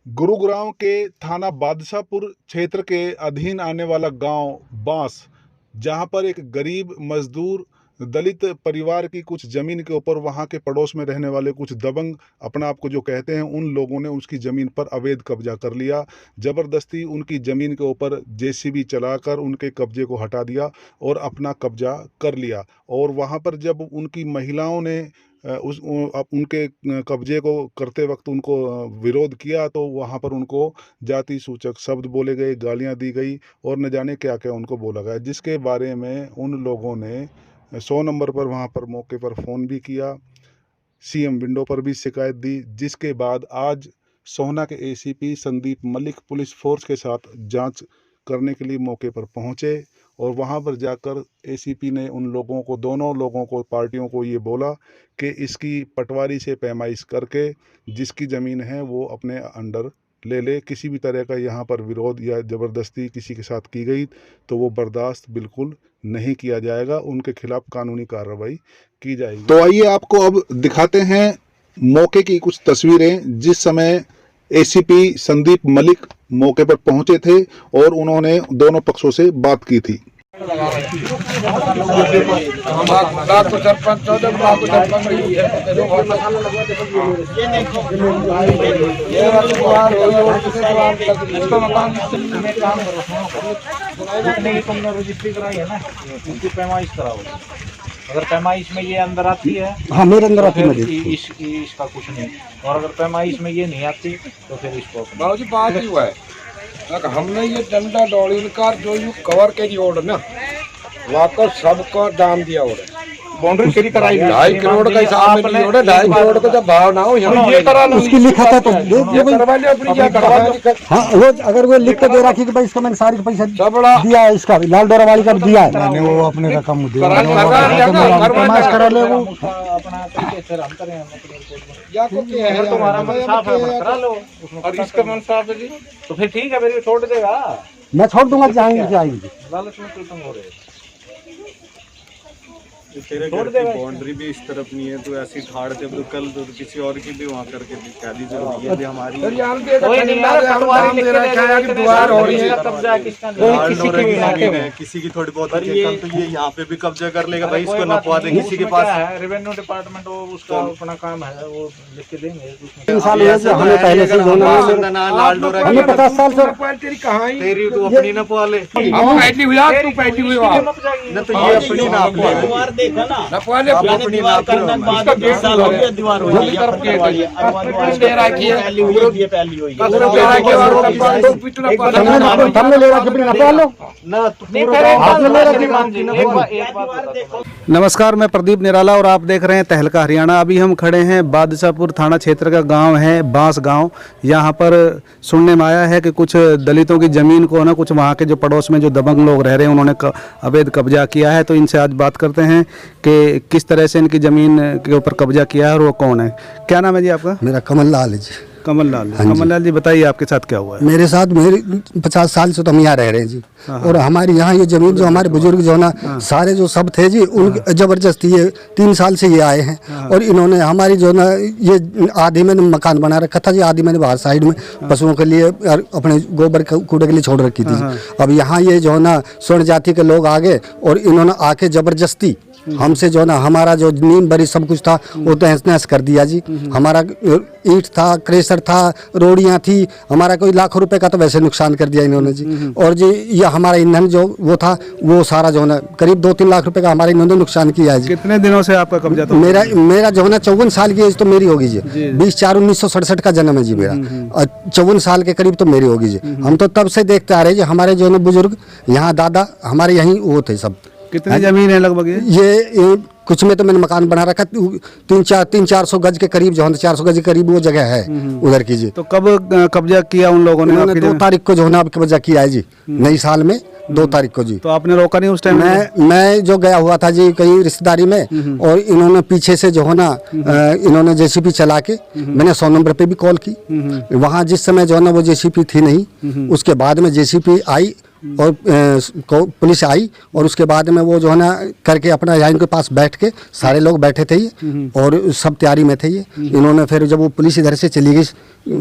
गुरुग्राम के थाना बादशाहपुर क्षेत्र के अधीन आने वाला गांव बांस, जहां पर एक गरीब मजदूर दलित परिवार की कुछ ज़मीन के ऊपर वहां के पड़ोस में रहने वाले कुछ दबंग अपना आप को जो कहते हैं, उन लोगों ने उसकी ज़मीन पर अवैध कब्जा कर लिया। ज़बरदस्ती उनकी ज़मीन के ऊपर जेसीबी चलाकर उनके कब्जे को हटा दिया और अपना कब्जा कर लिया। और वहां पर जब उनकी महिलाओं ने उनके कब्जे को करते वक्त उनको विरोध किया, तो वहाँ पर उनको जाति सूचक शब्द बोले गए, गालियाँ दी गई और न जाने क्या क्या उनको बोला गया, जिसके बारे में उन लोगों ने 100 नंबर पर वहाँ पर मौके पर फ़ोन भी किया, सीएम विंडो पर भी शिकायत दी। जिसके बाद आज सोहना के ACP Sandeep Malik police force के साथ जांच करने के लिए मौके पर पहुंचे और वहां पर जाकर एसीपी ने उन लोगों को, दोनों लोगों को, पार्टियों को ये बोला कि इसकी पटवारी से पैमाइश करके जिसकी ज़मीन है वो अपने अंडर ले ले। किसी भी तरह का यहाँ पर विरोध या ज़बरदस्ती किसी के साथ की गई तो वो बर्दाश्त बिल्कुल नहीं किया जाएगा, उनके खिलाफ कानूनी कार्रवाई की जाएगी। तो आइए आपको अब दिखाते हैं मौके की कुछ तस्वीरें, जिस समय एसीपी संदीप मलिक मौके पर पहुंचे थे और उन्होंने दोनों पक्षों से बात की थी। तुमने रजिस्ट्री कराई है ना, उसकी पैमाइश कराओ। अगर पैमाइश में ये अंदर आती है, हाँ मेरे अंदर आती है, इसका कुछ नहीं। और अगर पैमाइश में ये नहीं आती तो फिर इसको बाबूजी बात ही हुआ है। हमने ये डंडा डोली का जो यू कवर के जी ऑर्डर ना, वाकर सबको दाम दिया ऑर्डर, बाउंड्री फ्री कराई 2.5 करोड़ का हिसाब में नहीं, 2.5 करोड़ का जब भाव ना हो यहाँ ये करा लो, उसकी लिखा था तो करवा लिया अपनी, ये करवा लो। हाँ वो अगर वो लिख के दे रखी कि भाई इसका मैंने सारी पैसा दिया है, इसका लाल डोरा वाली का दिया है, मैंने वो अपने रकम करा ले वो अपना तुम्हारा मन साफ है, करा लो। और इसका मन साफ है जी तो फिर ठीक है, मेरे को छोड़ देगा, मैं छोड़ दूंगा, जाएंगे जाएंगे। लालच में तुम हो रहे तेरे घर की बाउंड्री भी इस तरफ नहीं है, तो ऐसी ठाड़ दे तो कल तो किसी और की भी वहाँ करके शादी जरूरी है हमारी। किसी की थोड़ी बहुत तो ये यहाँ पे भी कब्जा कर लेगा भाई, इसको नपवा दे किसी के पास। रेवेन्यू डिपार्टमेंट उसका अपना काम है, वो लिख के देंगे। 3 साल हमें पहले से लाल डोरा हमें 50 साल से तेरी तू अपनी नपवा ले, तू पैटी हुई न तो ये अपनी नाप ले। देखा ना, अपनी दीवार करना 20 साल हो गया, दीवार हो गई नमस्कार, मैं प्रदीप निराला और आप देख रहे हैं तहलका हरियाणा। अभी हम खड़े हैं बादशाहपुर थाना क्षेत्र का गांव है बांस गांव। यहाँ पर सुनने में आया है कि कुछ दलितों की ज़मीन को ना, कुछ वहाँ के जो पड़ोस में जो दबंग लोग रह रहे हैं उन्होंने अवैध कब्जा किया है। तो इनसे आज बात करते हैं कि किस तरह से इनकी ज़मीन के ऊपर कब्जा किया है और वो कौन है। क्या नाम है जी आपका? मेरा कमल लाल है जी। कमल लाल। कमल लाल जी बताइए आपके साथ क्या हुआ है? मेरे साथ 50 साल से तो हम यहाँ रह रहे हैं जी। और हमारे यहाँ ये जमीन जो हमारे बुजुर्ग जो ना सारे जो सब थे जी, उन जबरदस्ती ये 3 साल से ये आए हैं। और इन्होंने हमारी जो ना ये आधी मैंने मकान बना रखा था जी, आधी मैंने बाहर साइड में पशुओं के लिए अपने गोबर कूड़े के लिए छोड़ रखी थी जी। अब यहाँ ये जो ना स्वर्ण जाति के लोग आ गए और इन्होंने आके जबरदस्ती हमसे जो ना हमारा जो नींद भरी सब कुछ था वो तहस नहस कर दिया जी। हमारा ईंट था, क्रेशर था, रोड़ियाँ थी, हमारा कोई लाखों रुपए का तो वैसे नुकसान कर दिया इन्होंने जी। और जी ये हमारा ईंधन जो वो था वो सारा जो ना करीब 2-3 लाख रुपए का हमारा इन्होंने नुकसान किया है जी। कितने दिनों से आपका कब्जा था? मेरा जो ना 54 साल की एज तो मेरी होगी जी। 20/4/1967 का जन्म है जी मेरा, और 54 साल के करीब तो मेरी होगी जी। हम तो तब से देखते आ रहे जी, हमारे जो ना बुजुर्ग यहाँ दादा हमारे यहीं वो थे सब। कितनी जमीन है लगभग? ये कुछ में तो मैंने मकान बना रखा, 300-400 गज के करीब जो है, 400 गज के करीब वो जगह है उधर की जी। तो कब कब्जा किया उन लोगों ने? 2 तारीख को जो है ना कब्जा किया है जी, नई साल में 2 तारीख को जी। तो आपने रोका नहीं उस टाइम? मैं जो गया हुआ था जी कहीं रिश्तेदारी में, और इन्होंने पीछे से जो है ना इन्होंने जेसीपी चला के, मैंने 100 नंबर पे भी कॉल की। वहाँ जिस समय जो है ना वो जेसीपी थी नहीं, उसके बाद में जेसीपी आई और पुलिस आई और उसके बाद में वो जो है ना करके अपना यहाँ इनके पास बैठ के सारे लोग बैठे थे ये और सब तैयारी में थे ये। इन्होंने फिर जब वो पुलिस इधर से चली गई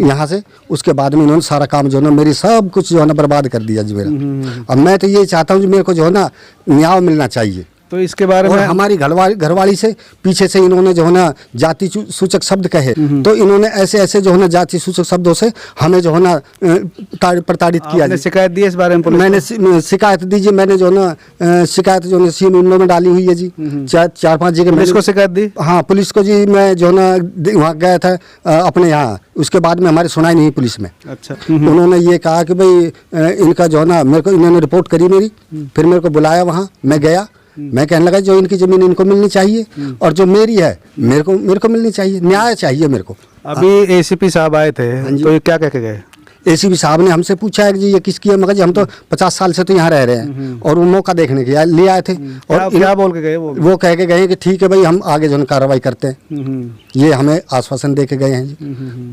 यहाँ से, उसके बाद में इन्होंने सारा काम जो है ना मेरी सब कुछ जो है ना बर्बाद कर दिया जी मेरा। अब मैं तो ये चाहता हूँ जी मेरे को जो है ना न्याय मिलना चाहिए। तो इसके बारे और में हमारी घरवाली से पीछे से इन्होंने जो है ना जाति सूचक शब्द कहे, तो इन्होंने ऐसे ऐसे जो है ना जाति सूचक शब्दों से हमें जो है ना प्रताड़ित किया। आपने शिकायत दी इस बारे में पुलिस मैंने शिकायत दी जी, मैंने जो है ना शिकायत जो है सीएम विंडो में डाली हुई है जी, 4-5 जगह पुलिस को शिकायत दी। हाँ पुलिस को जी, मैं जो है ना वहाँ गया था अपने यहाँ, उसके बाद में हमारी सुनाई नहीं पुलिस में। अच्छा। उन्होंने ये कहा कि भाई इनका जो है ना मेरे को इन्होंने रिपोर्ट करी मेरी, फिर मेरे को बुलाया वहाँ, मैं गया, मैं कहने लगा जो इनकी जमीन इनको मिलनी चाहिए और जो मेरी है मेरे को मिलनी चाहिए, न्याय चाहिए मेरे को। अभी एसीपी साहब आए थे तो ये क्या कह के गए? एसीपी साहब ने हमसे पूछा है कि जी ये किसकी है, मगर जी हम तो 50 साल से तो यहाँ रह रहे हैं और वो मौका देखने के लिए आए थे। और क्या बोल के गए वो कह के गए कि ठीक है भाई हम आगे जो है कार्रवाई करते हैं, ये हमें आश्वासन दे के गए हैं जी।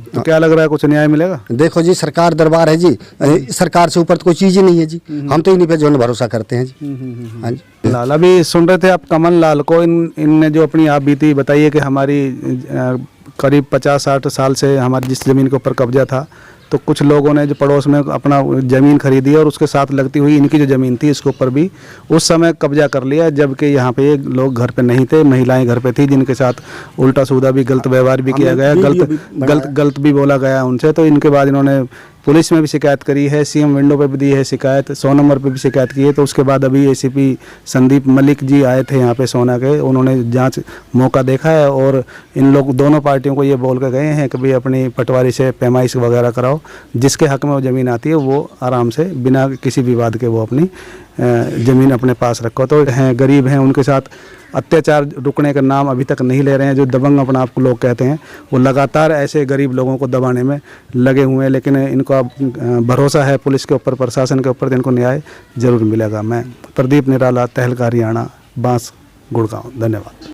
तो क्या लग रहा है कुछ न्याय मिलेगा? देखो जी सरकार दरबार है जी, सरकार से ऊपर तो कोई चीज ही नहीं है जी, हम तो इन्हीं पे जो है भरोसा करते हैं जी। हाँ जी। लाल, अभी सुन रहे थे आप कमल लाल को, इनने जो अपनी आप बीती बताइए कि हमारी करीब 50-60 साल से हमारी जिस ज़मीन के ऊपर कब्जा था, तो कुछ लोगों ने जो पड़ोस में अपना ज़मीन खरीदी और उसके साथ लगती हुई इनकी जो ज़मीन थी इसके ऊपर भी उस समय कब्जा कर लिया, जबकि यहाँ पे लोग घर पे नहीं थे, महिलाएं घर पे थी, जिनके साथ उल्टा सीधा भी गलत व्यवहार भी किया गया, गलत भी बोला गया उनसे। तो इनके बाद इन्होंने पुलिस में भी शिकायत करी है, सीएम विंडो पे भी दी है शिकायत, 100 नंबर पे भी शिकायत की है। तो उसके बाद अभी एसीपी संदीप मलिक जी आए थे यहाँ पे सोना के, उन्होंने जांच मौका देखा है और इन लोग दोनों पार्टियों को ये बोल के गए हैं कि भाई अपनी पटवारी से पैमाइश वगैरह कराओ, जिसके हक में वो ज़मीन आती है वो आराम से बिना किसी विवाद के वो अपनी ज़मीन अपने पास रखो। तो हैं गरीब हैं, उनके साथ अत्याचार रुकने का नाम अभी तक नहीं ले रहे हैं। जो दबंग अपना आप को लोग कहते हैं वो लगातार ऐसे गरीब लोगों को दबाने में लगे हुए हैं, लेकिन इनको अब भरोसा है पुलिस के ऊपर, प्रशासन के ऊपर, इनको न्याय जरूर मिलेगा। मैं प्रदीप निराला, तहलका हरियाणा, बांस गुड़गांव। धन्यवाद।